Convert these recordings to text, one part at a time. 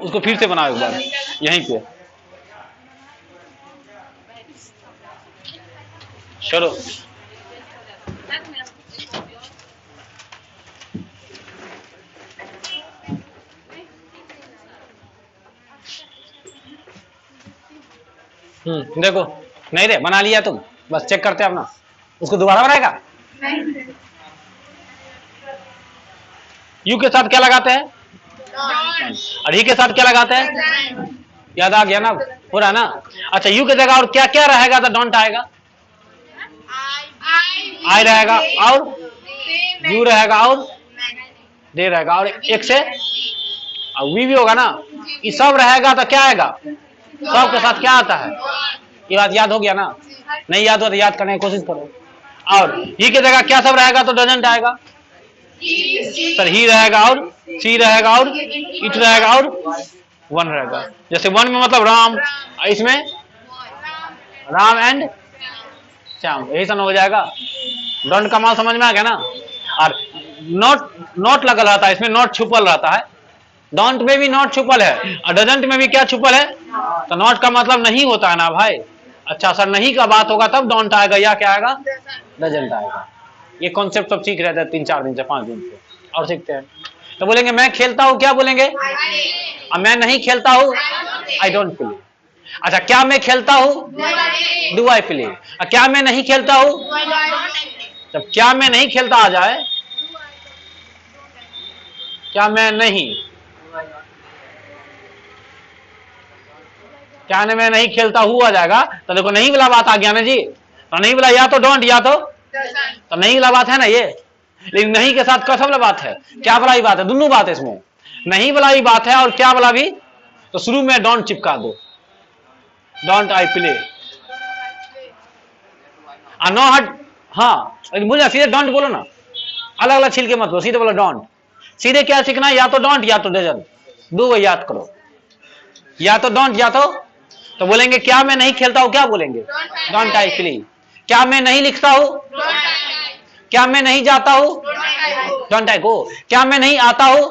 उसको फिर से बनाओ एक बार यहीं पे। चलो देखो नहीं रे बना लिया तुम, बस चेक करते अपना। उसको दोबारा बनाएगा। यू के साथ क्या लगाते हैं? और ही के साथ क्या लगाते हैं? याद आ गया ना पूरा ना। अच्छा यू की जगह और क्या क्या रहेगा तो डोंट आएगा? आई रहेगा और यू रहेगा और दे रहेगा और एक से वी भी होगा ना। ये सब रहेगा तो क्या आएगा? सब के साथ क्या आता है? ये बात याद हो गया ना? नहीं याद हो तो याद करने की कोशिश करो। और ही की जगह क्या सब रहेगा तो डजंट आएगा? सर ही रहेगा और सी रहेगा और इट रहेगा और वन रहेगा। जैसे वन में मतलब राम, इसमें राम एंड श्याम, यही सब हो जाएगा। डोंट का माल समझ में आ गया ना। और नॉट लगल रहता है, इसमें नॉट छुपल रहता है। डोंट में भी नॉट छुपल है और डजंट में भी क्या छुपल है? तो नॉट का मतलब नहीं होता है ना भाई। अच्छा सर नहीं का बात होगा तब डोंट आएगा या क्या आएगा? डजंट आएगा। ये कॉन्सेप्ट सब सीख रहते हैं 3-4 दिन से 5 दिन से और सीखते हैं। तो बोलेंगे मैं खेलता हूं, क्या बोलेंगे? और मैं नहीं खेलता हूं, आई डोंट प्ले। अच्छा क्या मैं खेलता हूं? Do I play. क्या मैं नहीं खेलता हूं? जब क्या मैं नहीं खेलता आ जाए, क्या मैं नहीं, क्या मैं नहीं खेलता हूं आ जाएगा तो देखो नहीं वाला बात आ गया ना जी। तो नहीं वाला या तो डोंट या तो नहीं वाला बात है ना ये। लेकिन नहीं के साथ कौन वाला बात है? क्या वाला ही बात है, दोनों बात है इसमें। नहीं वाला ही बात है और क्या वाला भी। तो शुरू में डोंट चिपका दो, डोंट आई प्ले। नो हट, हाँ बोलो सीधे डोंट बोलो ना, अलग अलग छिल के मत बोलो, सीधे बोलो डोंट। सीधे क्या सीखना है? या तो डोंट या तो डजंट, दो याद करो। या तो डोंट या तो बोलेंगे क्या मैं नहीं खेलता हूं, क्या बोलेंगे? Don't I play. क्या मैं नहीं लिखता हूं? क्या मैं नहीं जाता हूं? डोंट आई गो। क्या मैं नहीं आता हूं?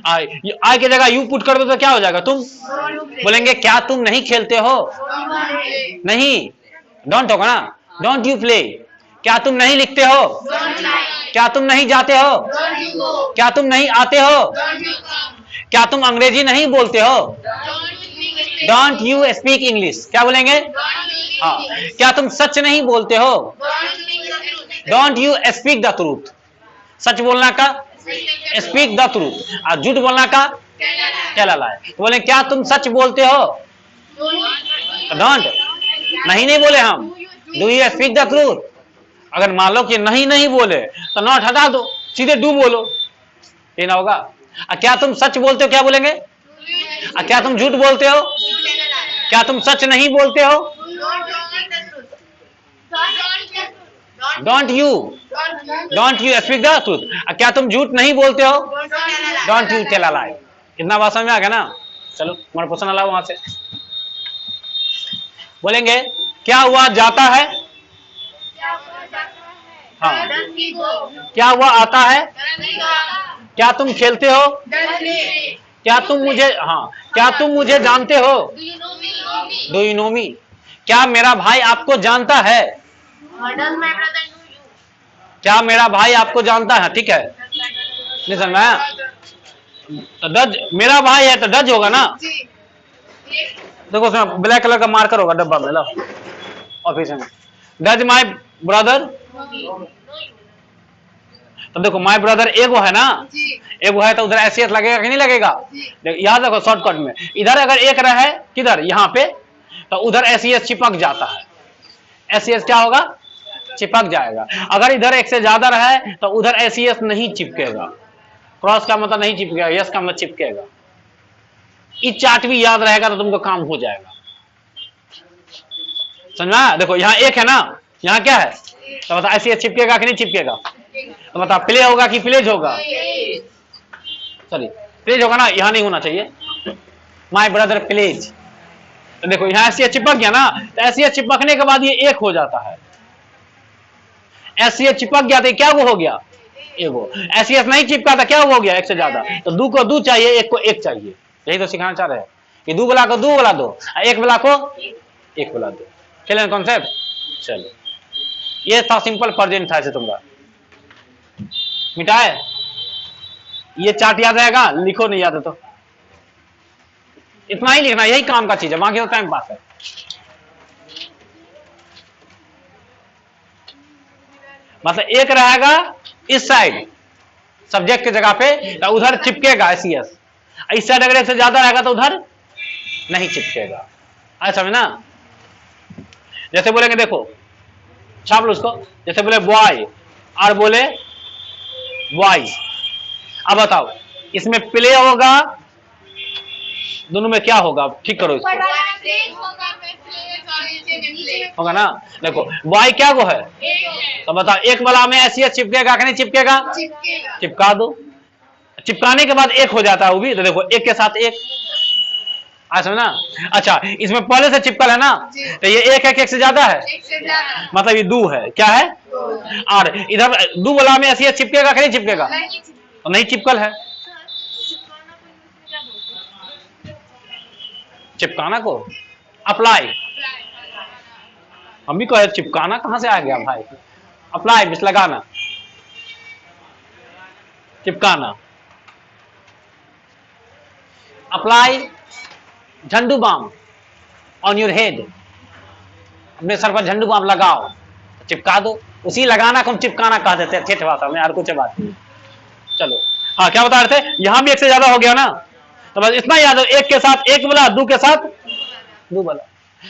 आई की जगह यू पुट कर दो तो क्या हो जाएगा? तुम। बोलेंगे क्या तुम नहीं खेलते हो? नहीं, डोंट होगा ना। Don't you play. क्या तुम नहीं लिखते हो? क्या तुम नहीं जाते हो? क्या तुम नहीं आते हो? क्या तुम अंग्रेजी नहीं बोलते हो? Don't you speak English. क्या बोलेंगे? हाँ। क्या तुम सच नहीं बोलते हो? Don't you speak the truth. सच बोलना का स्पीक द ट्रूथ और झूठ बोलना का क्या लाए। तो बोले क्या तुम सच बोलते हो? डोंट नहीं बोले हम, do you speak the truth. अगर मान लो कि नहीं बोले तो नॉट हटा दो, सीधे डू बोलो, ये ना होगा। क्या तुम सच बोलते हो, क्या बोलेंगे? क्या तुम झूठ बोलते हो? क्या तुम सच नहीं बोलते हो? Don't you speak the truth. क्या तुम झूठ नहीं बोलते हो? डोंट यू टेल अ लाई। कितना बात समझ में आ गया ना। चलो हमारा क्वेश्चन अलावा वहां से बोलेंगे क्या हुआ जाता है? हाँ। क्या हुआ आता है? क्या तुम खेलते हो? क्या तुम मुझे, हाँ क्या तुम मुझे जानते हो? डू यू नो मी। क्या मेरा भाई आपको जानता है? क्या मेरा भाई आपको जानता है? ठीक है, नहीं समझ में? तो डज मेरा भाई है तो डज होगा ना। देखो उसमें ब्लैक कलर का मार्कर होगा डब्बा में, लो ऑफिस में। Does my brother. तो देखो माई ब्रदर एगो है ना, एगो है तो उधर एसीएस लगेगा कि नहीं लगेगा? याद रखो शॉर्टकट में, इधर अगर एक रहे किधर यहाँ पे तो उधर एसीएस चिपक जाता है। एसीएस क्या होगा? चिपक जाएगा। अगर इधर एक से ज्यादा रहे तो उधर एसीएस नहीं चिपकेगा। क्रॉस का मतलब नहीं चिपकेगा, यस का मतलब चिपकेगा। ये चार्ट भी याद रहेगा तो तुमको काम हो जाएगा। समझा? देखो यहाँ एक है ना, यहाँ क्या है तो बता एसीएस चिपकेगा कि नहीं चिपकेगा? तो बता प्ले होगा कि प्लेज होगा? सॉरी प्लेज होगा ना, यहाँ नहीं होना चाहिए। My brother plays. तो देखो यहाँ एसीएस चिपक गया ना, तो एसीएस चिपकने के बाद ये एक हो जाता है। एसीएस चिपक गया तो क्या वो हो गया? एगो। एसीएस नहीं चिपका था क्या हो गया? एक से ज्यादा। तो दो को दो चाहिए, एक को एक चाहिए। यही तो सिखाना चाह रहे हैं कि दो वाला को दो वाला दो, एक वाला को एक वाला दो। चले कॉन्सेप्ट। चलो ये था सिंपल प्रेजेंट था ऐसे तुम्हारा मिटाए। ये चार्ट याद रहेगा, लिखो नहीं याद है तो इतना ही लिखना, यही काम का चीज है, बाकी तो टाइम पास है। मतलब एक रहेगा इस साइड सब्जेक्ट की जगह पे, तो उधर चिपकेगा एसीएस। इस साइड अगर एक से ज्यादा रहेगा तो उधर नहीं चिपकेगा। अच्छा समझ ना। जैसे बोलेंगे, देखो छाप लो उसको, जैसे बोले बॉय और बोले बॉयज। अब बताओ इसमें प्ले होगा, दोनों में क्या होगा, ठीक करो इसको। होगा ना। देखो बॉय क्या को है, तो बताओ एक वाला में एसीएस चिपकेगा कि नहीं चिपकेगा? चिपका दो। चिपकाने के बाद एक हो जाता है वो भी, तो देखो एक के साथ एक। समझना। अच्छा इसमें पहले से चिपकल है ना, तो ये एक है कि एक से ज्यादा है? मतलब ये दो है, क्या है? और इधर दो वाला में एसीएस चिपकेगा कि नहीं चिपकेगा? तो नहीं चिपकल है। चिपकाना को अप्लाई, हम भी कहे चिपकाना कहां से आ गया भाई? अप्लाई मिस लगाना, चिपकाना। Apply Zandu balm on your head, अपने सर पर झंडू बाम लगाओ, चिपका दो। उसी लगाना को हम चिपकाना कह देते हैं ठेठ भाषा में, और कुछ बात नहीं। चलो हाँ क्या बता रहे थे, यहां भी एक से ज्यादा हो गया ना, तो बस इतना याद हो, एक के साथ एक बोला, दो के साथ दो बोला।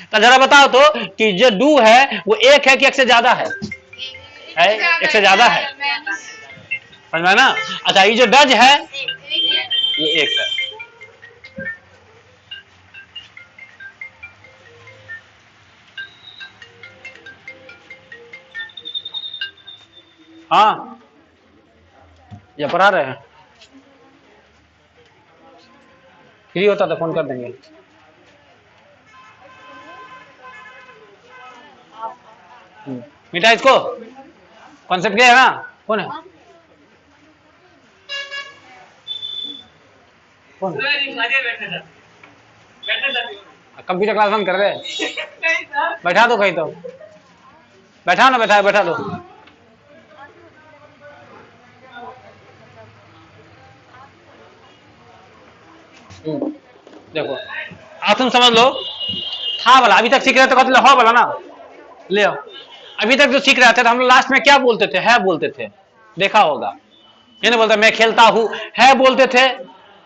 तो जरा बताओ तो कि जो डू है वो एक है कि एक से ज्यादा है? एक से ज्यादा है, समझ में ना। अच्छा ये जो डज है ये एक है। हाँ या पढ़ा रहे हैं, फ्री होता तो फोन कर देंगे। मिटा इसको, कॉन्सेप्ट क्या है ना। कौन है? कौन? कंप्यूटर क्लास बंद कर रहे? बैठा दो कहीं तो, बैठा ना, बैठा दो। देखो आप तुम समझ लो, था वाला अभी तक सीख रहे थे, कहते हो वाला ना ले आओ। अभी तक जो सीख रहे थे तो हम लास्ट में क्या बोलते थे? है बोलते थे, देखा होगा। ये नहीं बोलते मैं खेलता हूं, है बोलते थे,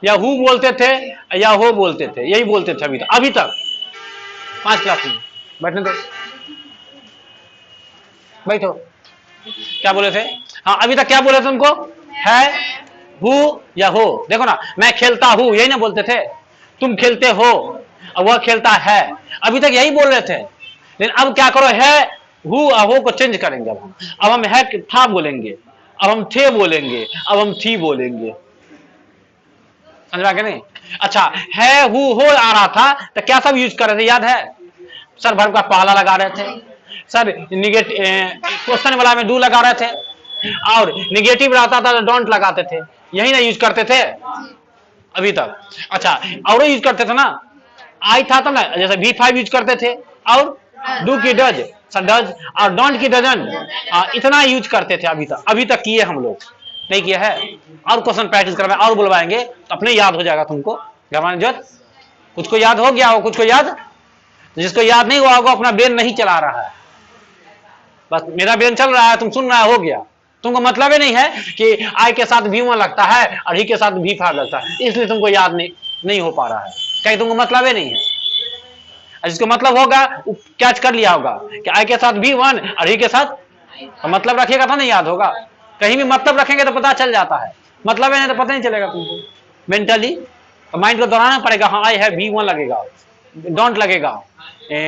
या हु बोलते थे, या हो बोलते थे, यही बोलते थे अभी तक 5 क्लास में। बैठने दो, बैठो। क्या बोले थे? हाँ अभी तक क्या बोले थे तुमको? है, हु या हो। देखो ना, मैं खेलता हूं यही ना बोलते थे, तुम खेलते हो और वह खेलता है, अभी तक यही बोल रहे थे। लेकिन अब क्या करो, है हु हो को चेंज करेंगे। अब हम है था बोलेंगे, अब हम थे बोलेंगे, अब हम थी बोलेंगे। समझ में नहीं? अच्छा है हु हो आ रहा था तो क्या सब यूज कर रहे थे याद है? सर वर्ब का पहला लगा रहे थे, सर क्वेश्चन वाला में डू लगा रहे थे, और निगेटिव रहता था तो डोंट लगाते थे, यही ना यूज करते थे अभी तक। अच्छा और यूज करते थे ना, आई था तब ना, जैसे V5 यूज करते थे, और डू की डज, सर डज, और डोंट की डजन, इतना यूज करते थे अभी तक किए हम लोग, नहीं किया है। और क्वेश्चन प्रैक्टिस करवाएं और बुलवाएंगे तो अपने याद हो जाएगा तुमको। कुछ को याद हो गया हो, कुछ को याद, जिसको याद नहीं हुआ होगा अपना ब्रेन नहीं चला रहा है। बस मेरा ब्रेन चल रहा है, तुम सुन रहा हो गया। तुमको मतलब ही नहीं है कि आई के साथ V1 लगता है और ही के साथ V5 लगता है, इसलिए तुमको याद नहीं हो पा रहा है, कहीं तुमको मतलब ही नहीं है। जिसको मतलब होगा कैच कर लिया होगा कि आई के साथ V1 और ही के साथ, तो मतलब रखिएगा तो नहीं याद होगा। कहीं भी मतलब रखेंगे तो पता चल जाता है, मतलब है नहीं तो पता नहीं चलेगा तुमको। मेंटली माइंड को दोहराना पड़ेगा, हाँ आई है V1 लगेगा, डोंट लगेगा,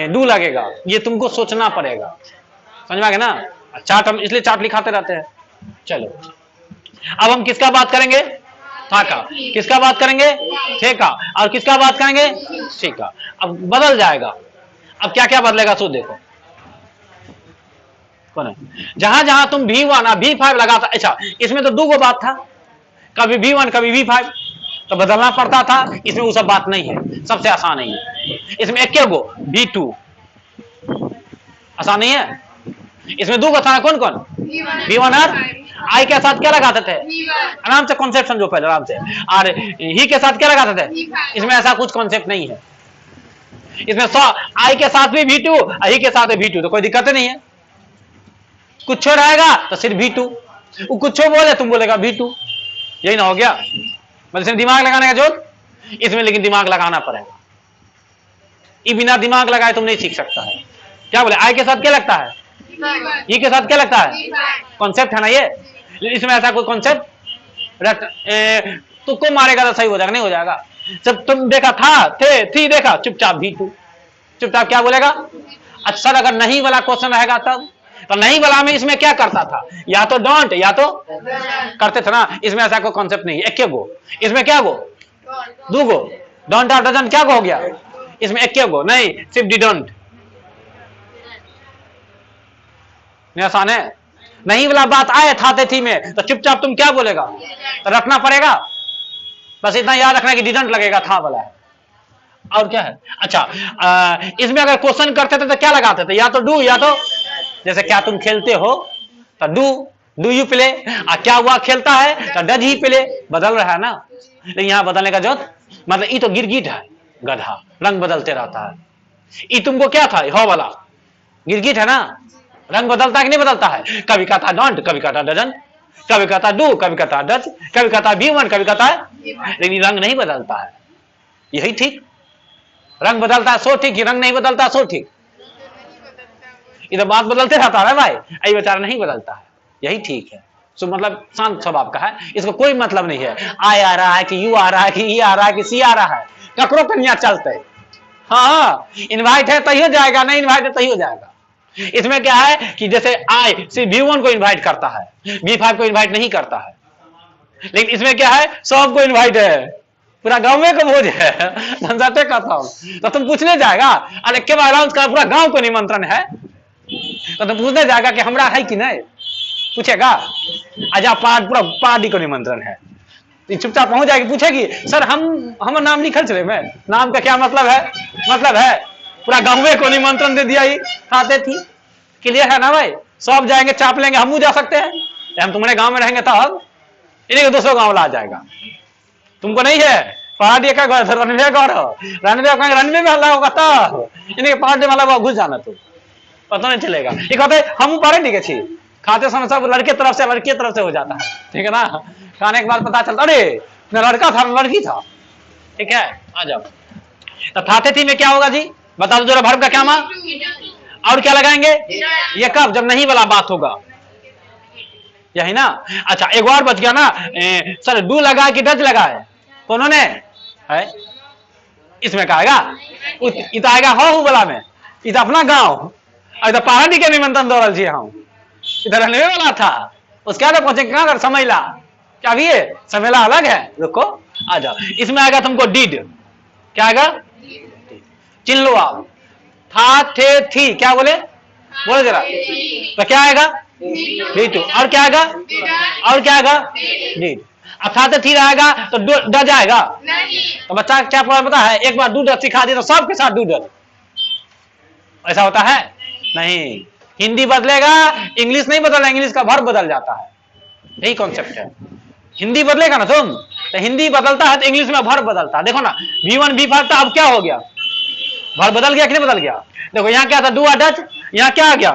डू लगेगा, ये तुमको सोचना पड़ेगा। समझ में आ गया ना। चार्ट हम इसलिए चार्ट लिखाते रहते हैं। चलो अब हम किसका बात करेंगे? था का। किसका बात करेंगे? थे का। और किसका बात करेंगे? सी का। अब बदल जाएगा, अब क्या क्या बदलेगा सो देखो। कौन है? जहां जहां तुम V1 और V5 लगाता, अच्छा इसमें तो दो बात था, कभी V1 कभी V5, तो बदलना पड़ता था। इसमें वो सब बात नहीं है, सबसे आसान है ये। इसमें एक गो V2 आसान नहीं है। इसमें दो था कौन कौन, V1 और आई के साथ क्या लगाते थे, आराम से कॉन्सेप्ट समझो पहले आराम से। और ही के साथ क्या लगाते थे, इसमें ऐसा कुछ कॉन्सेप्ट नहीं है। इसमें आई के साथ भी V2, ही के साथ भी V2, तो कोई दिक्कत नहीं है। कुछ रहेगा तो सिर्फ V2, वो कुछ बोले तुम बोलेगा V2, यही ना हो गया। मतलब इसमें दिमाग लगाने का जरूरत, इसमें लेकिन दिमाग लगाना पड़ेगा। ये बिना दिमाग लगाए तुम नहीं सीख सकता है। क्या बोले, आई के साथ क्या लगता है, ई के साथ क्या लगता है, कॉन्सेप्ट है ना ये। इसमें ऐसा कोई कॉन्सेप्ट तुक्को मारेगा तो सही हो जाएगा, नहीं हो जाएगा। जब तुम देखा था, थे, थी देखा, चुपचाप V2, चुपचाप क्या बोलेगा। अच्छा, अगर नहीं वाला क्वेश्चन रहेगा तब, तो नहीं वाला में इसमें क्या करता था, या तो डोंट या तो करते थे ना। इसमें ऐसा कोई कॉन्सेप्ट नहीं है। एक गो, इसमें क्या गो, दो गो, डोंट और डजंट क्या गो हो गया, इसमें एक गो नहीं, सिर्फ डिडंट। आसान है। नहीं वाला बात आए था थी में, तो चुपचाप तुम क्या बोलेगा, तो रखना पड़ेगा। बस इतना याद रखना कि डिडंट लगेगा, था वाला है। और क्या है। अच्छा, इसमें अगर क्वेश्चन करते थे तो क्या लगाते थे, या तो डू या तो, जैसे क्या तुम खेलते हो तो डू यू प्ले, क्या हुआ खेलता है तो डज ही प्ले। बदल रहा है ना, लेकिन यहां बदलने का जरूरत, मतलब ये तो गिरगिट है, गधा, रंग बदलते रहता है। ये तुमको क्या था, हो वाला गिरगिट है ना, रंग बदलता है कि नहीं बदलता है। कभी कहता डोंट, कभी कहता डजंट, कभी कहता डू, कभी कहता डज, कभी कहता V1, कभी कहता है, लेकिन रंग नहीं बदलता है। यही ठीक, रंग बदलता है सो ठीक, रंग नहीं बदलता सो ठीक। इधर बात बदलते रहता है भाई, ये बेचारा नहीं बदलता है, यही ठीक है। सो मतलब शांत स्वभाव का है, इसको कोई मतलब नहीं है आई आ रहा है कि यू आ रहा है कि ई आ रहा है कि सी आ रहा है, ककरो कन्या चलते। हाँ, इनवाइट है तही हो जाएगा, नहीं इनवाइट है तही हो जाएगा। इसमें क्या है कि जैसे आई सिर्फ V1 को इनवाइट करता है, V5 को इनवाइट नहीं करता है। लेकिन इसमें क्या है, सबको इनवाइट है, पूरा गांव में को भोज है, समझाते कहता हूं। तो तुम पूछने जाएगा, अरे के अनाउंस का पूरा गांव को निमंत्रण है, तो तुम पूछने जाएगा कि हमरा है कि नहीं, पूछेगा। आजा पूरा पार्टी को निमंत्रण है, चुपचाप पहुंच जाएगी, पूछेगी सर हम नाम लिखल चले में, नाम का क्या मतलब है, मतलब है पूरा गांव को निमंत्रण दे दिया ही खाते थी। क्लियर है ना भाई, सब जाएंगे चाप लेंगे, हम जा सकते हैं, हम तुम्हारे गांव में रहेंगे तब, इन्हीं दूसरा गांव ला जाएगा। तुमको नहीं है पहाड़ी का घर, रनवे घर, रनवे में हल्ला होगा तब इन्हें पहाड़ी वाला घुस जाना, तुम पता नहीं चलेगा। ये कहते हम पार्टी के छी, खाते समय सब लड़के तरफ से हो जाता है, ठीक है ना। खाने के बाद पता चलता अरे न लड़का था न लड़की था, ठीक है। आ जाओ, तो थाते थी में क्या होगा जी, बता दो जरा, भर्ब का क्या मां, और क्या लगाएंगे, ये कब, जब नहीं वाला बात होगा, यही ना। अच्छा, एक और बच गया ना, सर डू लगा कि डज लगा है, कौनों ने है, इसमें कहेगा इत आएगा हो वाला में, इत अपना गांव, इधर पहाड़ी के निमंत्रण दौड़ल जी हम, इधर रहने वाला था, उसके आगे पहुंचे कहां कर समझला, क्या भी है समझला अलग है, रुको आ जाओ। इसमें आएगा तुमको डिड, क्या आएगा, चिन लो आप, था थे थी, क्या बोले, बोले जरा, तो क्या आएगा V2, और क्या आएगा, और क्या आएगा डिड। अब था थी रहेगा तो डज आएगा, तो बच्चा क्या पता है, एक बार डू डज सिखा दिया तो सबके साथ डू डज, ऐसा होता है नहीं। हिंदी बदलेगा, इंग्लिश नहीं बदलेगा, इंग्लिश का वर्ब बदल जाता है, यही कॉन्सेप्ट है। हिंदी बदलेगा ना तुम, तो हिंदी बदलता है तो इंग्लिश में वर्ब बदलता है। देखो ना V1 V5 था, अब क्या हो गया, वर्ब बदल गया कि नहीं बदल गया। देखो यहाँ क्या था, डू और डज, यहाँ क्या आ गया,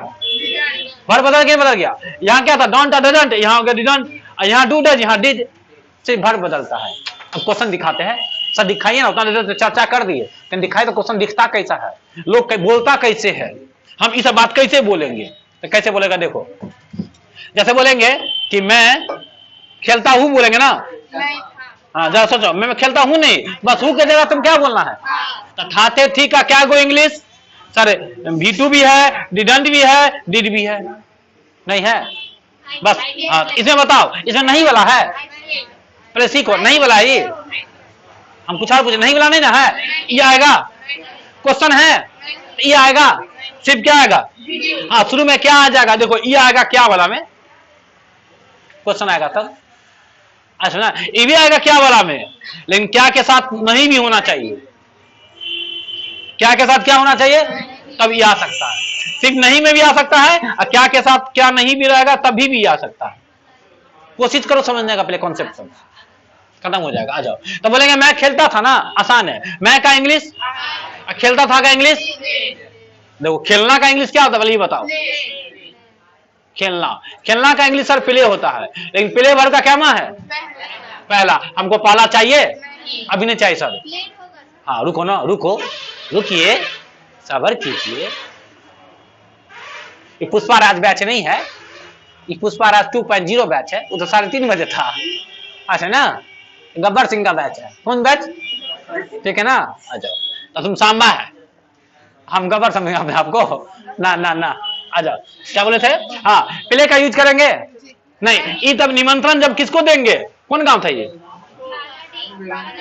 वर्ब बदल के बदल गया। यहाँ क्या था, डोंट और डजंट, यहाँ हो गया डिडंट, यहाँ डू डज, यहाँ डिड, सिर्फ वर्ब बदलता है। अब क्वेश्चन दिखाते हैं, सर दिखाइए ना, उतना तो चर्चा कर दिए, लेकिन दिखाई तो क्वेश्चन दिखता कैसा है, लोग बोलता कैसे है, हम इस बात कैसे बोलेंगे, तो कैसे बोलेगा देखो, जैसे बोलेंगे कि मैं खेलता हूं, बोलेंगे ना, हाँ जरा सोचो, मैं खेलता हूं नहीं, बस हूं के जगह तुम क्या बोलना है, तो थाते थी का क्या गो इंग्लिश, सर V2 भी है, डिडंट भी है, डिड भी है, नहीं है बस। हाँ इसमें बताओ, इसमें नहीं वाला है, पहले सीखो, नहीं वाला है ये, हम कुछ और पूछे, नहीं वाला नहीं ना है, ये आएगा, क्वेश्चन है ये आएगा, सिर्फ क्या आएगा, हाँ शुरू में क्या आ जाएगा, देखो ये आएगा क्या वाला में, क्वेश्चन आएगा तब, अच्छा ना, ये भी आएगा क्या वाला में, लेकिन क्या के साथ नहीं भी होना चाहिए, क्या के साथ क्या होना चाहिए, तब ये आ सकता है। सिर्फ नहीं में भी आ सकता है, और क्या के साथ क्या नहीं भी रहेगा तभी भी आ सकता है। कोशिश करो समझने का, पहले कॉन्सेप्ट समझ, खत्म हो जाएगा। आ जाओ। तो बोलेंगे मैं खेलता था ना, आसान है, मैं का इंग्लिश, खेलता था का इंग्लिश। देखो खेलना का इंग्लिश क्या होता है, ये बताओ। खेलना, खेलना का इंग्लिश सर प्ले होता है, लेकिन प्ले वर्ब का क्या माँ है, पहला। हमको पाला चाहिए, अभी नहीं चाहिए सर। हाँ रुको ना, रुको, रुकिए, सबर कीजिए। ये पुष्पाराज बैच नहीं है, ये पुष्पाराज 2.0 बैच है, वो तो 3:30 बजे था। अच्छा ना, गब्बर सिंह का बैच है। कौन बैच, ठीक है ना। आ जाओ। तो तुम सांबा है, हम गब्बर समझेंगे अपने आपको, ना ना ना। आ जाओ। क्या बोले थे, हाँ प्ले का यूज करेंगे नहीं। ये तब निमंत्रण जब किसको देंगे, कौन गांव था ये,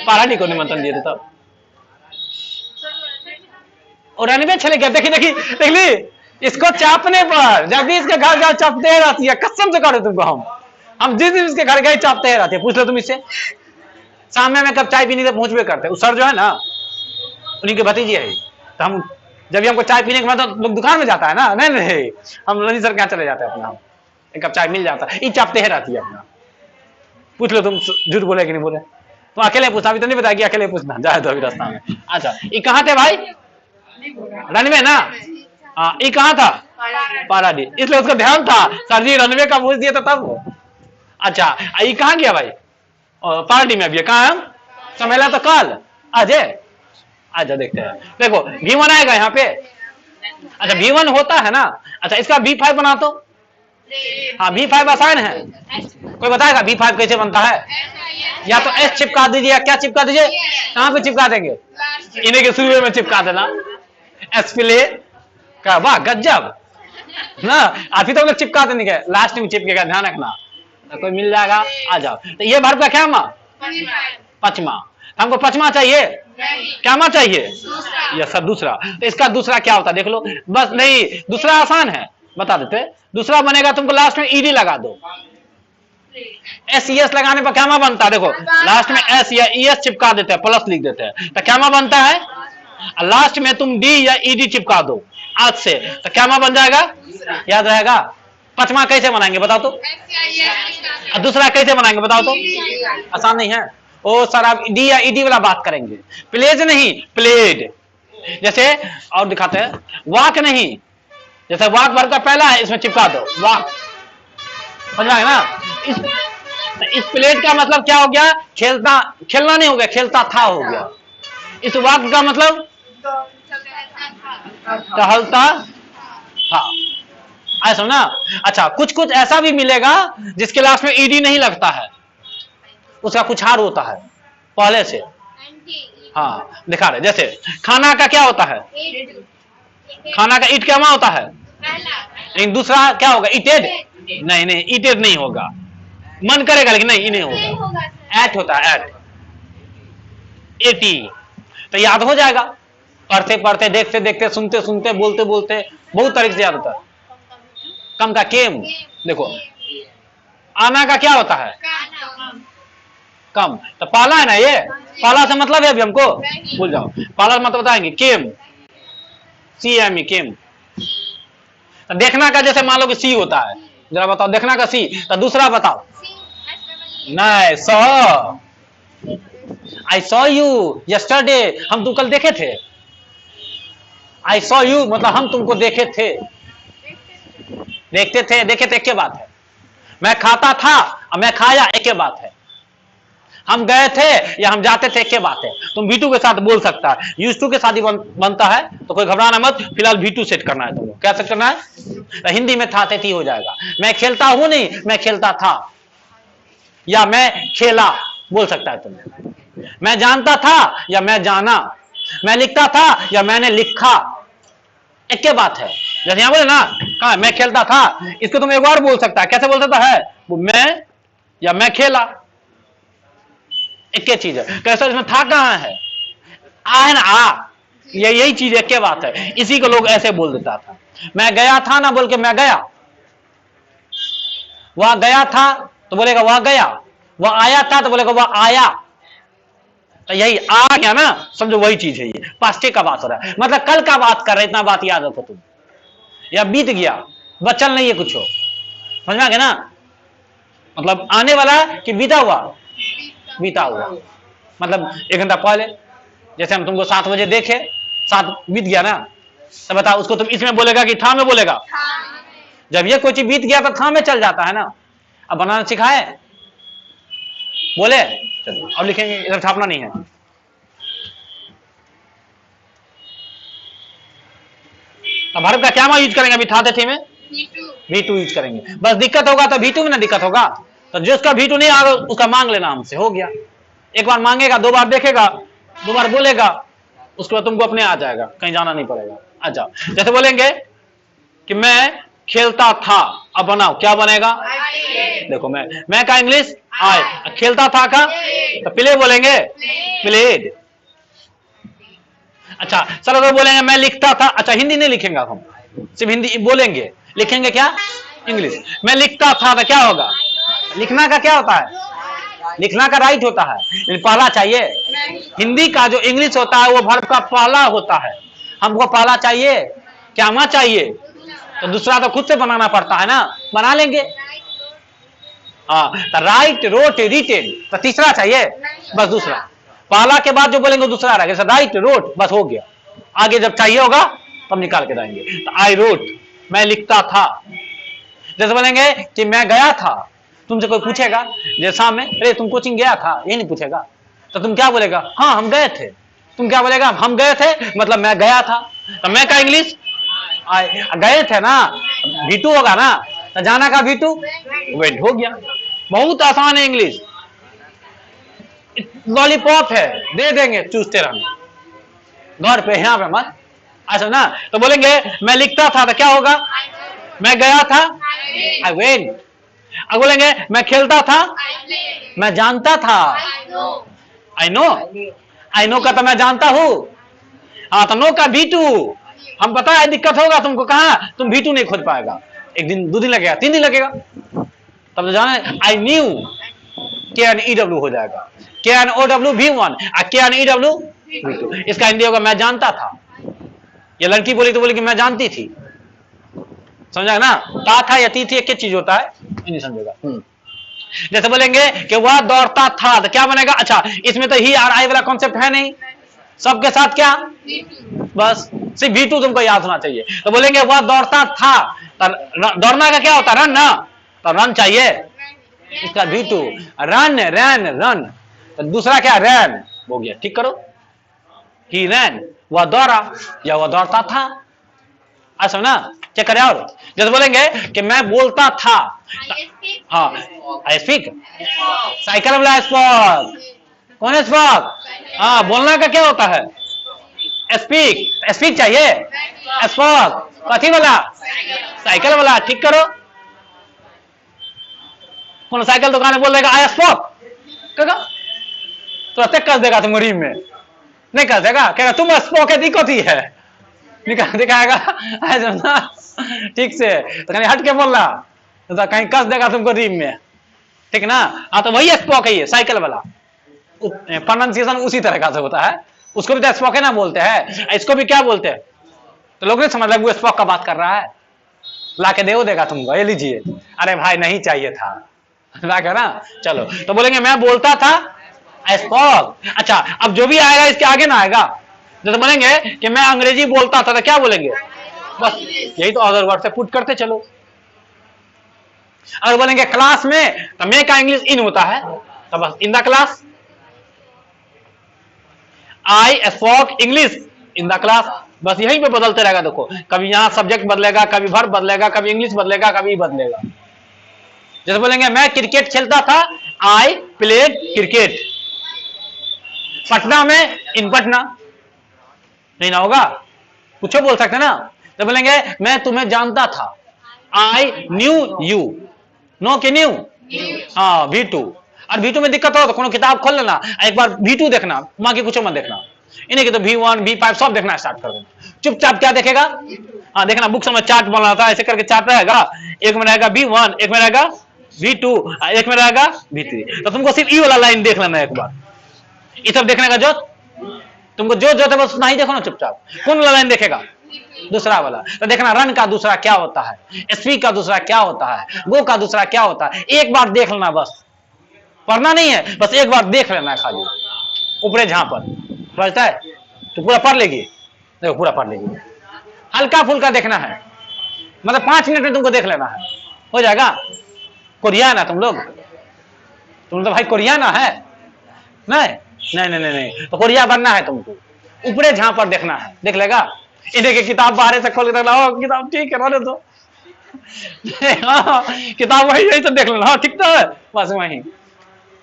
पाराडी को निमंत्रण दिए थे तब। और रणवे चले गया, देखी देखी देख ली, इसको चापने पर, जब भी इसके घर जाओ चापते रहती है, कसम से करो तुमको। हम जिस दिन इसके घर गए चापते रहते हैं। पूछ लो तुम इससे, सामने में कब चाय पीने से पहुंचवे करते हैं। सर जो है ना, उन्हीं के भतीजे है। तो हम जब भी हमको चाय पीने के बाद तो लोग दुकान में जाता है ना, नहीं नहीं, हम रनी सर क्या चले जाते हैं अपना, एक कप चाय मिल जाता है, ये चापते रहती है अपना। पूछ लो तुम, झूठ बोले कि नहीं बोले। तुम अकेले पूछना, अभी तो नहीं बताया कि अकेले पूछना, जाए तो अभी रास्ता में। अच्छा ये कहाँ थे भाई, रनवे ना, हाँ ये कहाँ था, पाराडी, इसलिए उसका ध्यान था सर जी रनवे का पूछ दिया था तब। अच्छा ये कहाँ गया भाई, पार्टी में भी कहा हम समेला तो कल अजय। अच्छा देखते हैं, देखो V1 आएगा यहाँ पे। अच्छा V1 होता है ना, अच्छा इसका V5 बना तो। हाँ V5 आसान है, कोई बताएगा V5 कैसे बनता है। या तो S चिपका दीजिए, या क्या चिपका दीजिए, कहाँ पे चिपका देंगे, इन्हीं के शुरू में चिपका देना, S प्ले का। वाह गजब ना, अभी तो लोग चिपका देने के, लास्ट में चिपकेगा, ध्यान रखना। तो कोई मिल जाएगा। आ जाओ। तो ये वर्ब का क्या माँ, पचमा। हमको पचमा चाहिए, क्या माँ चाहिए, ये सब दूसरा। तो इसका दूसरा क्या होता है देख लो, बस नहीं, दूसरा आसान है, बता देते। दूसरा बनेगा, तुमको लास्ट में ईडी लगा दो, SES लगाने पर क्या माँ बनता है, देखो लास्ट में S या ES चिपका देते हैं, प्लस लिख देते हैं, तो क्या माँ बनता है। लास्ट में तुम D या ED चिपका दो आज से, तो क्या माँ बन जाएगा, याद रहेगा। पचमा कैसे बनाएंगे बताओ तो, दूसरा कैसे बनाएंगे बताओ तो, आसान नहीं है। ओ सर आप डी या ईडी वाला बात करेंगे, प्लेज नहीं प्लेड। जैसे और दिखाते हैं, वाक नहीं, जैसे वाक वर्ग का पहला है, इसमें चिपका दो वाक, समझ रहे हैं ना। इस प्लेड का मतलब क्या हो गया, खेलता, खेलना नहीं हो गया, खेलता था हो गया। इस वाक का मतलब टहलता था, ऐसा ना। अच्छा कुछ कुछ ऐसा भी मिलेगा जिसके लास्ट में ईडी नहीं लगता है, उसका कुछ हार होता है पहले से। हाँ दिखा रहे, जैसे खाना का क्या होता है, खाना का ईट क्या माँ होता है, लेकिन दूसरा क्या होगा, ईटेड, नहीं नहीं ईटेड नहीं होगा, मन करेगा लेकिन नहीं, नहीं होगा, एट होता है, एट, एटी। तो याद हो जाएगा, पढ़ते पढ़ते, देखते देखते, सुनते सुनते, बोलते बोलते, बहुत तरीके से याद होता है। कम का केम, देखो आना का क्या होता है, कम। तो पाला है ना, ये पाला से मतलब है अभी हमको, भूल जाओ, पाला मतलब बताएंगे केम, CME केम। तो देखना का जैसे मान लो कि सी होता है, जरा बताओ देखना का सी, तो दूसरा बताओ, नहीं saw, I saw you yesterday, हम तुम कल देखे थे। आई सॉ यू मतलब हम तुमको देखे थे, देखते थे, देखे थे एक के बात है। मैं खाता था और मैं खाया एक के बात है। हम गए थे या हम जाते थे एक के बात है। तुम V2 के साथ बोल सकता है, यूज टू के साथ ही बनता है, तो कोई घबराना मत, फिलहाल V2 सेट करना है तुमको, क्या सेट करना है, तो हिंदी में था थे हो जाएगा। मैं खेलता हूं नहीं, मैं खेलता था, या मैं खेला बोल सकता है तुम। मैं जानता था या मैं जाना, मैं लिखता था या मैंने लिखा, एक के बात है। जैसे यहां बोले ना, कहा मैं खेलता था, इसको तुम एक बार बोल सकता है, कैसे बोल सकता है, मैं या मैं खेला, एक के चीज है। कैसे इसमें था कहां है, आ है ना, आ, ये यही चीज एक के बात है, इसी को लोग ऐसे बोल देता था। मैं गया था ना बोल के मैं गया, वह गया था तो बोलेगा वह गया, वह आया था तो बोलेगा वह आया, तो यही आ गया ना, समझो वही चीज है, ये पास्टे का बात हो रहा है, मतलब कल का बात कर रहे, इतना बात याद रखो तुम, या बीत गया, बचल नहीं है कुछ, समझ में आ गया ना, मतलब आने वाला कि बीता हुआ, बीता हुआ, मतलब 1 घंटा पहले, जैसे हम तुमको 7 बजे देखे, 7 बीत गया ना, तो बताओ उसको तुम इसमें बोलेगा कि था में बोलेगा, जब ये कोई चीज बीत गया तो था में चल जाता है ना। अब बनाना सिखाए, बोले, चलो अब लिखेंगे, इधर छापना नहीं है। अब वर्ब का क्या मान यूज करेंगे, अभी था थे में V2 यूज करेंगे, बस दिक्कत होगा तो V2 में ना दिक्कत होगा, तो जिसका V2 नहीं आ रहा उसका मांग लेना हमसे, हो गया, एक बार मांगेगा, 2 बार देखेगा, 2 बार बोलेगा, उसके बाद तुमको अपने आ जाएगा, कहीं जाना नहीं पड़ेगा। अच्छा, जैसे बोलेंगे कि मैं खेलता था, अब बनाओ क्या बनेगा, देखो मैं का इंग्लिश आई, खेलता था का तो प्ले बोलेंगे, प्लेड। अच्छा सर अगर बोलेंगे मैं लिखता था, अच्छा हिंदी नहीं लिखेंगे हम, सिर्फ हिंदी बोलेंगे, लिखेंगे क्या, इंग्लिश। मैं लिखता था तो क्या होगा, लिखना का क्या होता है, लिखना का राइट होता है, पहला चाहिए, हिंदी का जो इंग्लिश होता है वो वर्ब का पहला होता है, हमको पहला चाहिए, क्या मा चाहिए, तो दूसरा तो खुद से बनाना पड़ता है ना, बना लेंगे। हाँ, तो राइट, रोट, रिटेन, तो तीसरा चाहिए, बस दूसरा, पहला के बाद जो बोलेंगे दूसरा रहेगा, जैसे राइट, रोट, बस हो गया, आगे जब चाहिए होगा तब निकाल के देंगे। तो आई रोट, मैं लिखता था। जैसे बोलेंगे कि मैं गया था, तुमसे कोई पूछेगा जैसे सामने, अरे तुम कोचिंग गया था, ये नहीं पूछेगा, तो तुम क्या बोलेगा, हाँ हम गए थे, तुम क्या बोलेगा, हम गए थे, मतलब मैं गया था, तो मैं का इंग्लिश गए थे ना, V2 होगा ना, तो जाना का V2 वेंट, हो गया, बहुत आसान है इंग्लिश, लॉलीपॉप है, दे देंगे, चूसते रहना घर पे, यहाँ पे मत। अच्छा ना, तो बोलेंगे मैं लिखता था तो क्या होगा, मैं गया था, आई वेंट। अब बोलेंगे मैं खेलता था, मैं जानता था, आई नो, आई नो का तो मैं जानता हूं, हाँ तो नो का V2, हम पता है दिक्कत होगा तुमको, कहा तुम V2 नहीं खोज पाएगा, 1 दिन 2 दिन लगेगा, 3 दिन लगेगा, तब तो जाने आई न्यू, KNEW हो जाएगा, KNOW V1, KNEW V2, इसका हिंदी होगा मैं जानता था। ये लड़की बोली तो बोली कि मैं जानती थी, समझा ना, था या थी एक चीज होता है, नहीं समझेगा। जैसे बोलेंगे कि वह दौड़ता था, तो क्या बनेगा, अच्छा इसमें तो ही और आई वाला कॉन्सेप्ट है नहीं, सबके साथ क्या, बस सिर्फ V2 तुमको याद होना चाहिए। तो बोलेंगे वह दौड़ता था, तो दौड़ना का क्या होता है, रन ना, तो रन चाहिए, इसका V2, रन, रैन, रन, तो दूसरा क्या, रैन, हो गया, ठीक करो, ही रैन, वह दौड़ा या वह दौड़ता था, ऐसा ना, चेक करें। और जैसे बोलेंगे कि मैं बोलता था, हाँ आई स्पीक, साइकिल वाला स्पॉक, कौन है स्पॉक, हाँ बोलना का क्या होता है, स्पीक, स्पीक चाहिए, स्पॉक कथी वाला, साइकिल वाला, ठीक करो, कौन साइकिल दुकान में बोल देगा आई स्पॉक, तो कस देगा तुम रीम में, नहीं कर देगा, कहेगा तुम स्पॉक है, दिक्कत ही है, दिखाएगा ना ठीक से, तो कहीं हट के बोल रहा, तो कहीं कस देगा तुमको रीम में, ठीक ना। हाँ तो वही स्पॉक है, ये साइकिल वाला, प्रोनाउंसिएशन उसी तरह का से होता है, उसको भी तो स्पॉक है ना बोलते हैं, इसको भी क्या बोलते हैं, तो लोग नहीं समझ रहे वो स्पॉक का बात कर रहा है, ला के दे देगा तुमको, ये लीजिए, अरे भाई नहीं चाहिए था, ला के ना, चलो तो बोलेंगे मैं बोलता था, स्पॉक। अच्छा अब जो भी आएगा इसके आगे ना आएगा, जैसे बोलेंगे कि मैं अंग्रेजी बोलता था, तो क्या बोलेंगे, बस यही तो अदर वर्ड से पुट करते चलो। अगर बोलेंगे क्लास में, तो मैं का इंग्लिश इन होता है, तो बस in the class, I spoke English in the class, बस यहीं पे बदलते रहेगा, देखो कभी यहां सब्जेक्ट बदलेगा, कभी वर्ब बदलेगा, कभी इंग्लिश बदलेगा, कभी बदलेगा। जैसे बोलेंगे मैं क्रिकेट खेलता था, आई प्लेड क्रिकेट, पटना में इन पटना, नहीं ना होगा, कुछ बोल सकते ना। तो बोलेंगे मैं तुम्हें जानता था, आई न्यू यू, नो के न्यू, हाँ V2, और V2 में दिक्कत हो तो कोनो किताब खोल लेना, एक बार V2 देखना, माँ की कुछ मत देखना, इन्हें की तो V1 V5 सब देखना स्टार्ट कर देना, चुपचाप क्या देखेगा, हाँ देखना बुक में चार्ट बना था, ऐसे करके चार्ट रहेगा, एक में रहेगा V1, एक में रहेगा V2, एक में रहेगा V3। तो तुमको सिर्फ ई वाला लाइन देख लेना एक बार, ये सब देखने का जो तुमको जो है बस उतना ही देखो ना चुपचाप। कौन वाला लाइन देखेगा? दूसरा वाला। तो देखना रन का दूसरा क्या होता है, स्पीक का दूसरा क्या होता है, गो का दूसरा क्या होता है, एक बार देख लेना बस, पढ़ना नहीं है, बस एक बार देख लेना है खाली ऊपरे झांपर, समझता है? तो पूरा पढ़ लेगी, देखो पूरा पढ़ लेगी, हल्का फुल्का देखना है, मतलब 5 मिनट में तुमको देख लेना है, हो जाएगा। कोरिया ना तुम लोग, तुम तो भाई कोरिया ना है, नहीं नहीं नहीं नहीं, तो कोरिया बनना है तुमको, ऊपरे झांपर देखना है, देख लेगा। इन्हें की किताब बाहर से खोल के देखना, किताब ठीक है रहने दो हाँ, किताब वही यही तो देख लेना, हाँ ठीक तो है, बस वही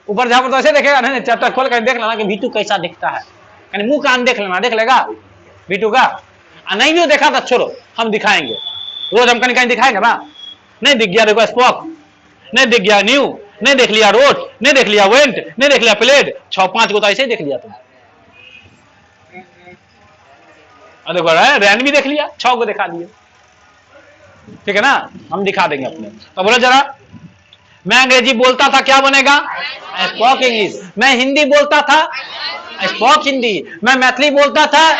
ऊपर झांपर तो ऐसे देखेगा नहीं, चैप्टर खोल कर देख लेना कि V2 कैसा दिखता है, यानी मुंह कान देख लेना, देख लेगा V2 का। नहीं भी देखा तो छोड़ो, हम दिखाएंगे, रोज हम कहीं दिखाएंगे ना। नहीं दिख गया देखो स्पॉक, नहीं दिख गया न्यू, नहीं देख लिया रोड, नहीं देख लिया वेंट, नहीं देख लिया प्लेड, 6-5 को तो ऐसे ही देख लिया तुम। देखो रैन भी देख लिया, 6 को दिखा दिए, ठीक है ना, हम दिखा देंगे अपने। तो बोलो जरा, मैं अंग्रेजी बोलता था क्या बनेगा? I spoke English. मैं हिंदी बोलता था, आई स्पोक हिंदी। मैं मैथिली बोलता था,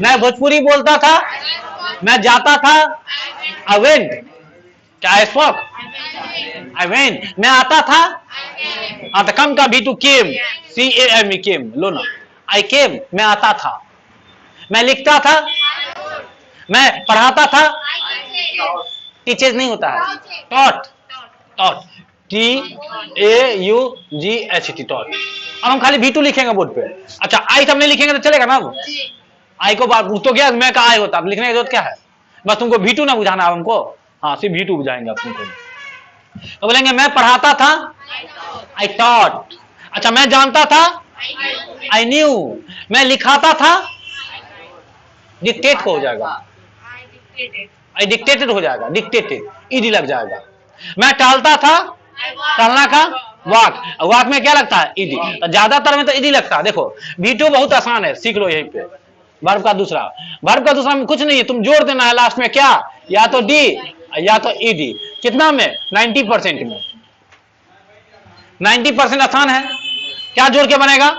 मैं भोजपुरी बोलता था, मैं जाता था, आई वेंट। क्या आई स्पोक? I went. मैं आता था, हाँ तो कम का V2 केम, CAME केम, लो ना, आई केम, मैं आता था। मैं लिखता था, मैं पढ़ाता था, टीचर्स नहीं होता है, टॉट, टॉट, TAUGHT, टॉट। अब हम खाली V2 लिखेंगे बोर्ड पे। अच्छा आई सब नहीं लिखेंगे तो चलेगा ना? अब आई को बात तो गया, मैं का आई होता, अब लिखने की जरूरत क्या है? बस तुमको V2 ना बुझाना है हमको, हाँ सिर्फ V2 बुझाएंगे आप तुमको। तो बोलेंगे मैं पढ़ाता था, आई टॉट। अच्छा मैं जानता था, आई न्यू। मैं लिखाता था, डिक्टेट हो जाएगा, आई डिक्टेटेड हो जाएगा, डिक्टेटेड, ईडी लग जाएगा। मैं टालता था, टालना का वाक, वाक में क्या लगता है? ईडी। तो ज्यादातर में तो ईडी लगता है। देखो V2 बहुत आसान है, सीख लो यहीं पे। वर्ब का दूसरा, वर्ब का दूसरा में कुछ नहीं है, तुम जोड़ देना है लास्ट में क्या, या तो डी या तो ईडी। कितना में? 90% में। 90% आसान है, क्या जोड़ के बनेगा?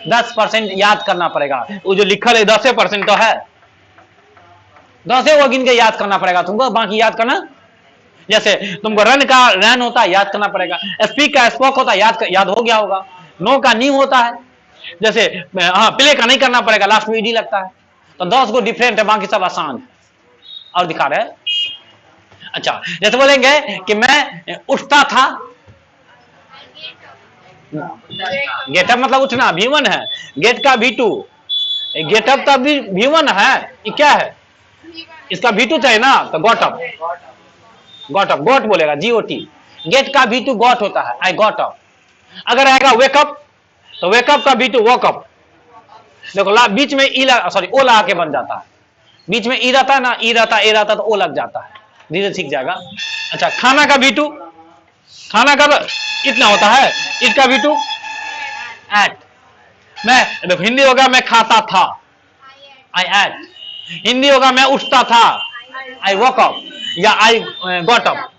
10% याद करना पड़ेगा, वो जो लिखल है 10% तो है, 10 वो गिन के याद करना पड़ेगा तुमको, बाकी याद करना। जैसे तुमको रन का रन होता है, याद करना पड़ेगा। स्पीक का स्पोक होता है, याद हो गया होगा। नो का न्यू होता है, जैसे हाँ प्ले का नहीं करना पड़ेगा, लास्ट में ईडी लगता है। तो 10 को डिफरेंट है, बाकी सब आसान है। और दिखा रहे हैं, अच्छा जैसे बोलेंगे कि मैं उठता था, गेटअप मतलब उठना, V1 है। गेट का V2, गेटअप का भी V1 है, ये क्या है? इसका V2 चाहिए ना, तो गॉटअप, गॉटअप, गॉट बोलेगा, GOT। गेट का V2 गॉट होता है, आई गॉट अप। अगर आएगा वेकअप, तो वेकअप का V2 वॉकअप। देखो बीच में ओ लगा के बन जाता है, बीच में ई रहता है ना, ई रहता, ए रहता तो ओ लग जाता है, धीरे सीख जाएगा। अच्छा खाना का V2, खाना का इतना होता है, इसका V2 एट। मैं देखो हिंदी होगा मैं खाता था, आई एट। हिंदी होगा मैं उठता था, आई वॉक अप, या आई गॉट अप,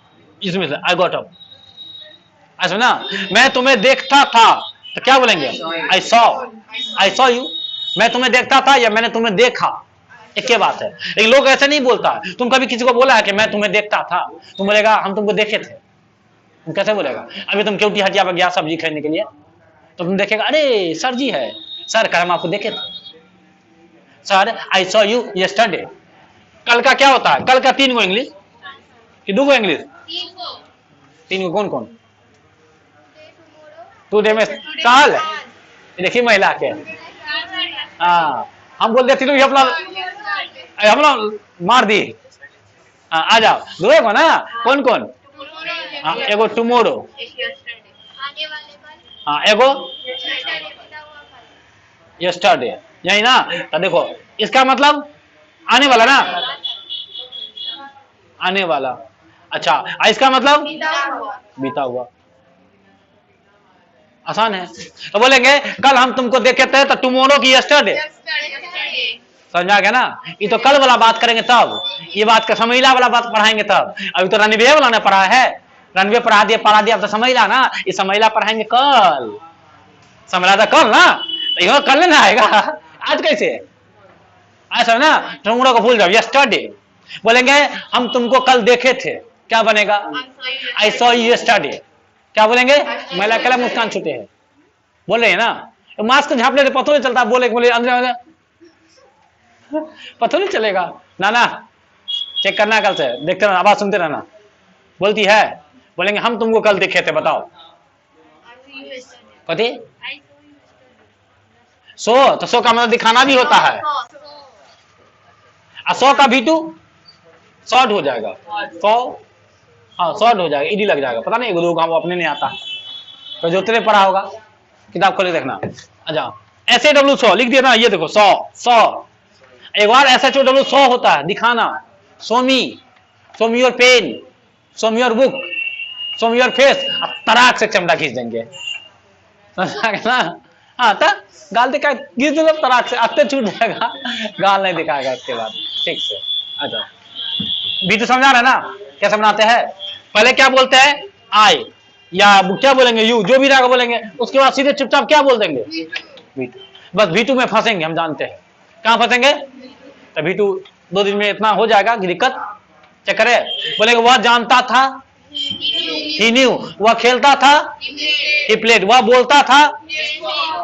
इसमें से आई गॉट अप। ऐसा ना, मैं तुम्हें देखता था, तो क्या बोलेंगे? I saw you. मैं तुम्हें देखता था या मैंने तुम्हें देखा, एक ही बात है। लेकिन लोग ऐसे नहीं बोलता। तुम कभी किसी को बोला है कि मैं तुम्हें देखता था? तुम बोलेगा हम तुमको देखे थे। तुम कैसे बोलेगा? अभी तुम क्योंकि हटिया पर गया सब्जी खरीदने के लिए, तो तुम देखेगा अरे सर जी है, सर कर हम आपको देखे थे, sir I saw you yesterday. कल का क्या होता है? कल का 3 गो इंग्लिश कि 2 गो इंग्लिश? 3 गो। कौन कौन? टुडे में कल, देखिए महिला के, हाँ हम बोल देती हम लोग मार दी। आ जाओ दो को ना, कौन कौन? हाँ एगो टुमोरो, हाँ एगो यस्टरडे, यही ना। तो देखो इसका मतलब आने वाला ना, आने वाला। अच्छा इसका मतलब बीता हुआ। आसान है। तो बोलेंगे कल हम तुमको देखे थे, तो टुमोरो की यस्टरडे, समझा गया ना? ये तो कल वाला बात करेंगे तब, ये बात का समझला वाला बात पढ़ाएंगे तब। अभी तो रणवीर वाला ने पढ़ा है, रनवे पढ़ा दिया, अब तो समझ ला ना, ये समझला पढ़ाएंगे कल, समझला था कल ना, तो यह कल ना आएगा, आज कैसे ऐसा ना, टुमारो को भूल जाओ, यस्टरडे बोलेंगे हम तुमको कल देखे थे, क्या बनेगा, आई सॉ यू यस्टरडे, क्या बोलेंगे, महिला कला मुस्कान छूटे है, बोल रहे हैं ना, तो मास्क झाप लेते पता नहीं चलता, बोले अंदर पता नहीं चलेगा ना ना, चेक करना कल से, देखते रहना, आवाज सुनते रहना, बोलती है, बोलेंगे हम तुमको कल देखे थे, बताओ कथी, सो, तो सो का मतलब दिखाना भी होता है, सो का भी2 शॉर्ट हो जाएगा, 100, हाँ शॉर्ट हो जाएगा, ईडी लग जाएगा, पता नहीं गुरु का वो अपने नहीं आता, तो जो तेरे पढ़ा होगा, किताब खोले देखना, अच्छा SAW100 लिख दिया ना, ये देखो 100, एक बार SHOW100 होता है, दिखाना, show me your pen, show me your book, show me your face, अब तराक से चमड़ा खींच देंगे ना, हाँ तो गाल दिखा गिर दो तराक से, अत्ते छूट जाएगा, गाल नहीं दिखाएगा इसके बाद, ठीक से, अच्छा B2 समझा रहे ना, क्या समझाते हैं, पहले क्या बोलते हैं, आई, या क्या बोलेंगे, यू, जो भी रहेगा बोलेंगे, उसके बाद सीधे चुपचाप क्या बोल देंगे, B2, बस B2 में फंसेंगे, हम जानते हैं कहां फंसेंगे, तो B2 2 दिन में इतना हो जाएगा कि दिक्कत, चेक करे, बोलेंगे वह जानता था, ही न्यू, वह खेलता था, ही प्लेड, वह बोलता था,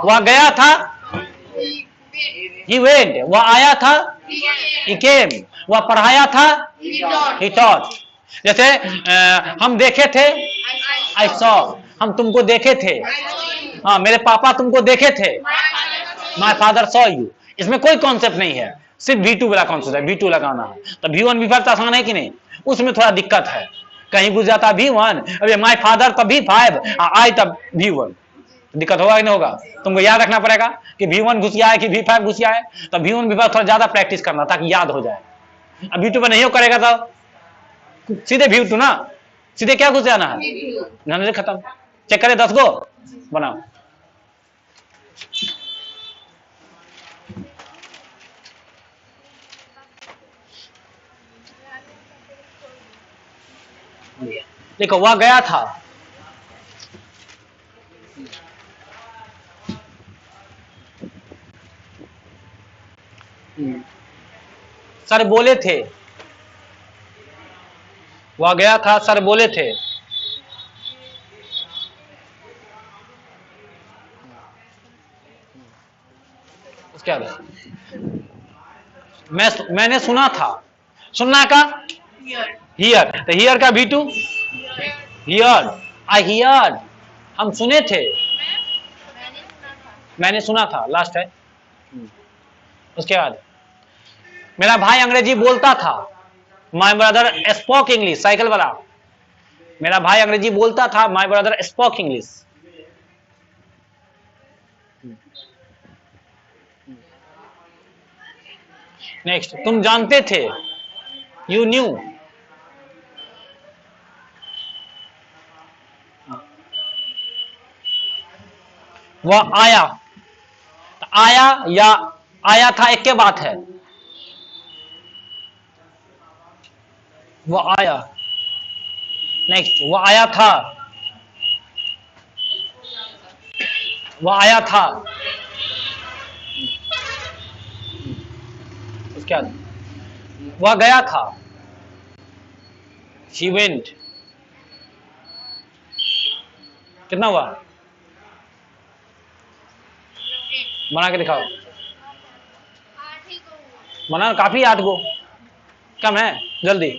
वह गया था, ही वेंट, वह आया था, ही केम, वह पढ़ाया था, ही टॉट, जैसे हम देखे थे, आई सॉ, हम तुमको देखे थे, हाँ मेरे पापा तुमको देखे थे, माय फादर सॉ यू, इसमें कोई कॉन्सेप्ट नहीं है, सिर्फ V2 वाला कॉन्सेप्ट है, V2 लगाना है, तो V1 V5 तो आसान है कि नहीं, उसमें थोड़ा दिक्कत है, कहीं घुस जाता V1, अरे माय फादर तब V5, आई तब V1, दिक्कत होगा कि नहीं होगा, तुमको याद रखना पड़ेगा कि V1 घुस गया है कि V5 घुस गया है, तो V1 V5 थोड़ा ज्यादा प्रैक्टिस करना ताकि याद हो जाए, अब V2 में नहीं हो करेगा तो सीधे V2 ना, सीधे क्या घुस जाना है, खत्म, चेक करे 10 गो बनाओ, देखो वह गया था, सर बोले थे, वह गया था, सर बोले थे, उसके बाद मैंने सुना था, सुनना का हियर, तो हियर का V2, हियर, आई हियर, हम सुने थे, मैंने सुना था, लास्ट है, उसके बाद मेरा भाई अंग्रेजी बोलता था, my brother spoke English, cycle वाला, मेरा भाई अंग्रेजी बोलता था, my brother spoke English, next तुम जानते थे, यू न्यू, वह आया, आया या आया था एक के बात है, वह आया, नेक्स्ट वह आया था, वह आया था, उसके बाद वह गया था, she went, कितना हुआ, बना के दिखाओ, बना काफी 8 गो, कम है, जल्दी,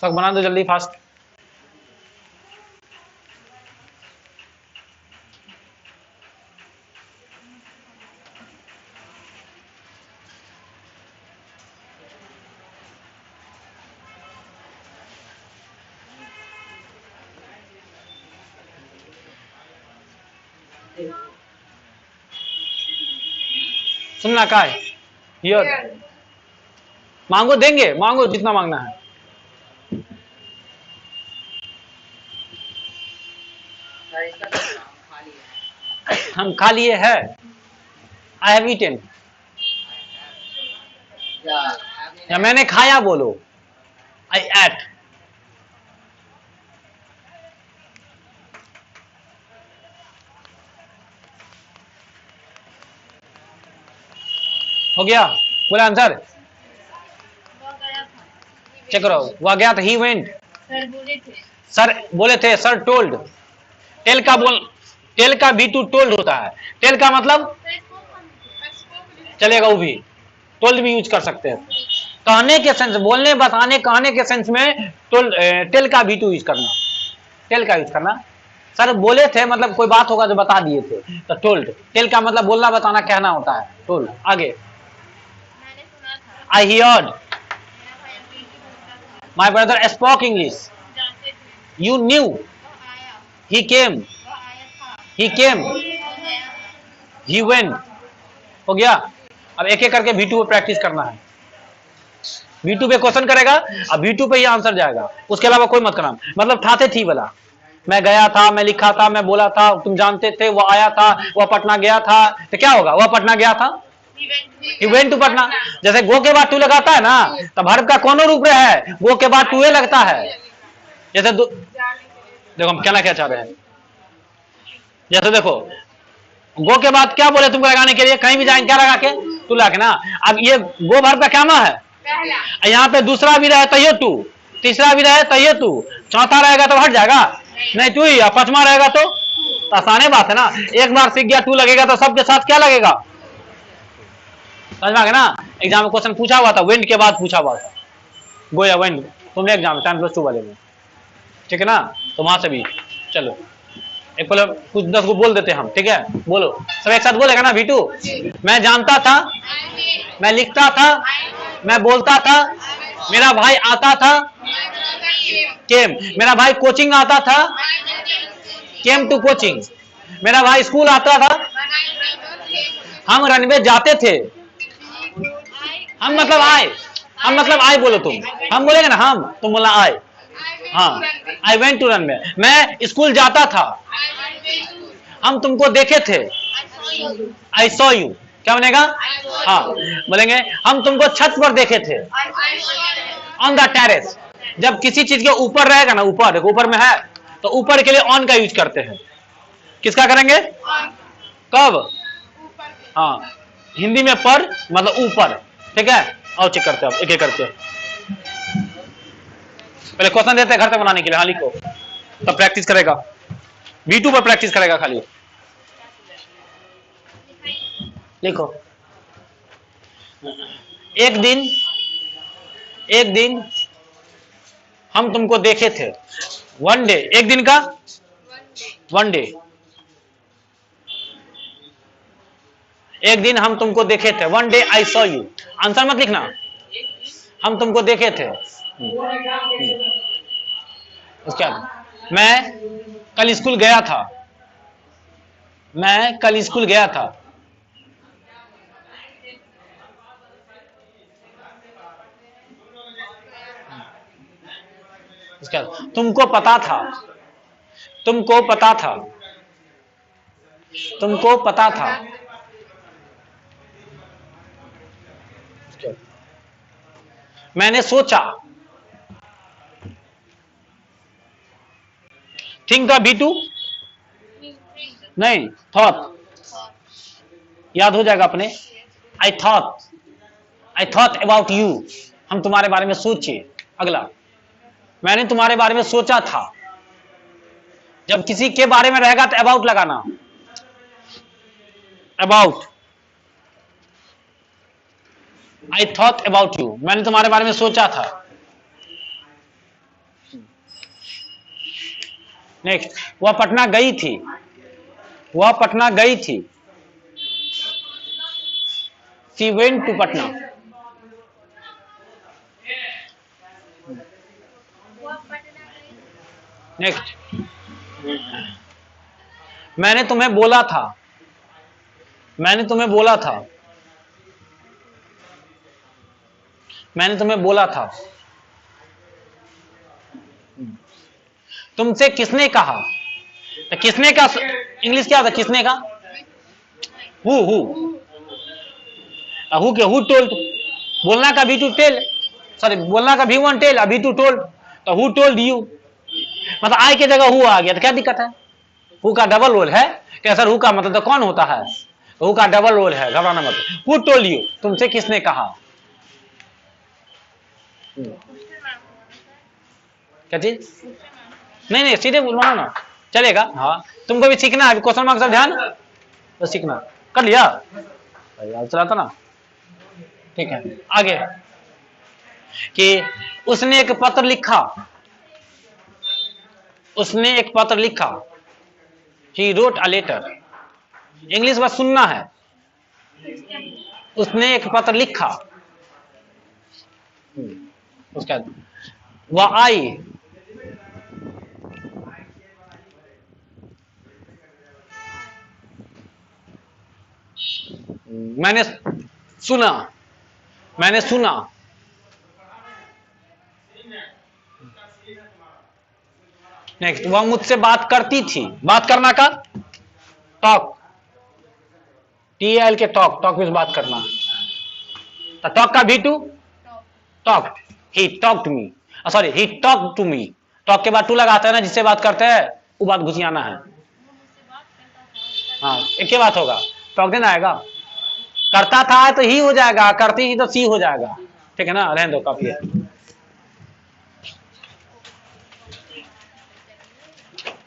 सब बना दो जल्दी फास्ट, सुनना का है, हियर, मांगो देंगे, मांगो जितना मांगना है, हम खा लिए है। आई हैव ईटेन, या मैंने खाया बोलो, आई एट। हो गया, बोला आंसर। चेक करो, वह गया था, ही वेंट। सर बोले थे, सर टोल्ड। टेल का भी टू टोल्ड होता है। टेल का मतलब चलेगा, वो भी टोल्ड भी यूज कर सकते हैं। कहने के सेंस, बोलने बताने कहने के सेंस में टेल का भी टू यूज करना, टेल का यूज करना। सर बोले थे मतलब कोई बात होगा जो बता दिए थे, तो टोल्ड। टेल का मतलब बोलना बताना कहना होता है, टोल्ड। आगे, आई heard, my brother spoke English, you new, he came, he came, he went. हो गया। अब एक एक करके V2 पे प्रैक्टिस करना है। V2 पे क्वेश्चन करेगा, अब V2 पे ही आंसर जाएगा, उसके अलावा कोई मत करना। मतलब था थे थी वाला, मैं गया था, मैं लिखा था, मैं बोला था, तुम जानते थे, वो आया था, वह पटना गया था, तो क्या होगा? वह पटना गया था, he went to पटना। जैसे गो के बाद टू लगाता है ना, तो वर्ब का कौन रूप है? गो के बाद टू लगता है। जैसे देखो हम क्या चाह रहे हैं, जैसे देखो गो के बाद क्या बोले तुमको लगाने के लिए, कहीं भी जाएंगे क्या लगा के? टू लगा के ना। अब ये गो वर्ब का क्या मा है? यहाँ पे दूसरा भी रहे तो ये टू, तीसरा भी रहे तो ये टू, चौथा रहेगा तो हट जाएगा नहीं टू ही, पांचवा रहेगा तो आसाने बात है ना। एक बार सीख गया टू लगेगा तो सबके साथ क्या लगेगा? समझ में आ गया ना। एग्जाम में क्वेश्चन पूछा हुआ था, वेंट के बाद पूछा हुआ था, गो या वेंट, तुमने एग्जाम 10+2 वाले में, ठीक है ना। तो वहां से भी चलो एक पहले कुछ 10 को बोल देते हम, ठीक है? बोलो सब एक साथ बोलेगा ना। V2, मैं जानता था, मैं लिखता था, मैं बोलता था, मेरा भाई आता था, केम, मेरा भाई कोचिंग आता था, केम टू कोचिंग, मेरा भाई स्कूल आता था, हम रनवे जाते थे, हम मतलब आए, हम मतलब आए बोलो तुम, हम बोलेगे ना हम, तुम बोला आए। हाँ, आई वेंट टू रनवे, मैं स्कूल जाता था, हम तुमको देखे थे, आई सॉ यू, क्या बनेगा? हाँ बोलेंगे हम तुमको छत पर देखे थे, ऑन द टेरेस। जब किसी चीज के ऊपर रहेगा ना, ऊपर देखो ऊपर में है तो ऊपर के लिए ऑन का यूज करते हैं। किसका करेंगे? कब? हाँ, हिंदी में पर मतलब ऊपर, ठीक है। और चेक करते हैं अब एक एक करके, पहले क्वेश्चन देते हैं घर पे बनाने के लिए। हाँ लिखो, तब प्रैक्टिस करेगा, V2 पर प्रैक्टिस करेगा खाली। लिखो, एक दिन हम तुमको देखे थे, वन डे, एक दिन का वन डे, एक दिन हम तुमको देखे थे, one day I saw you. Answer मत लिखना, हम तुमको देखे थे। उसके बाद मैं कल स्कूल गया था, मैं कल स्कूल गया था, उसके बाद तुमको पता था, तुमको पता था, तुमको पता था, मैंने सोचा, थिंक का V2 नहीं, थॉट, याद हो जाएगा अपने। आई थॉट अबाउट यू, हम तुम्हारे बारे में सोचे। अगला, मैंने तुम्हारे बारे में सोचा था। जब किसी के बारे में रहेगा तो अबाउट लगाना, about. I thought about you, मैंने तुम्हारे बारे में सोचा था। नेक्स्ट, वह पटना गई थी, वह पटना गई थी, she went to Patna. Next, मैंने तुम्हें बोला था, मैंने तुम्हें बोला था, मैंने तुम्हें बोला था। तुमसे किसने कहा? तो किसने का इंग्लिश क्या होता है? किसने का? हु के हु टोल्ड, बोलना का भी टू टेल, सॉरी बोलना का भी वन टेल, अभी टू टोल्ड, तो हु टोल्ड यू, मतलब आई की जगह हु आ गया तो क्या दिक्कत है? हु का डबल रोल है क्या सर? हु का मतलब तो कौन होता है? हु का डबल रोल है, घबराना मत। हु टोल्ड यू, तुमसे किसने कहा? क्या चीज? नहीं नहीं सीधे बोलवाना ना चलेगा। हाँ तुमको भी सीखना है, क्वेश्चन मार्क सब ध्यान तो सीखना। कर लिया यार, चला था ना। ठीक है आगे, कि उसने एक पत्र लिखा, उसने एक पत्र लिखा, he wrote a letter. English बस सुनना है। उसने एक पत्र लिखा, उसका वह आई, मैंने सुना, मैंने सुना, नेक्स्ट वह मुझसे बात करती थी, बात करना का टॉक, टीएल के टॉक, टॉक मींस बात करना, तो टॉक का भी to talk, he talked me, sorry he talk to me, talk के बाद टू लगाते हैं ना जिससे बात करते हैं, वो बात घुसियाना है। हाँ एक ही बात होगा, टॉक देना आएगा, करता था तो ही हो जाएगा, करती थी तो सी हो जाएगा, ठीक है ना, रहने दो काफी है।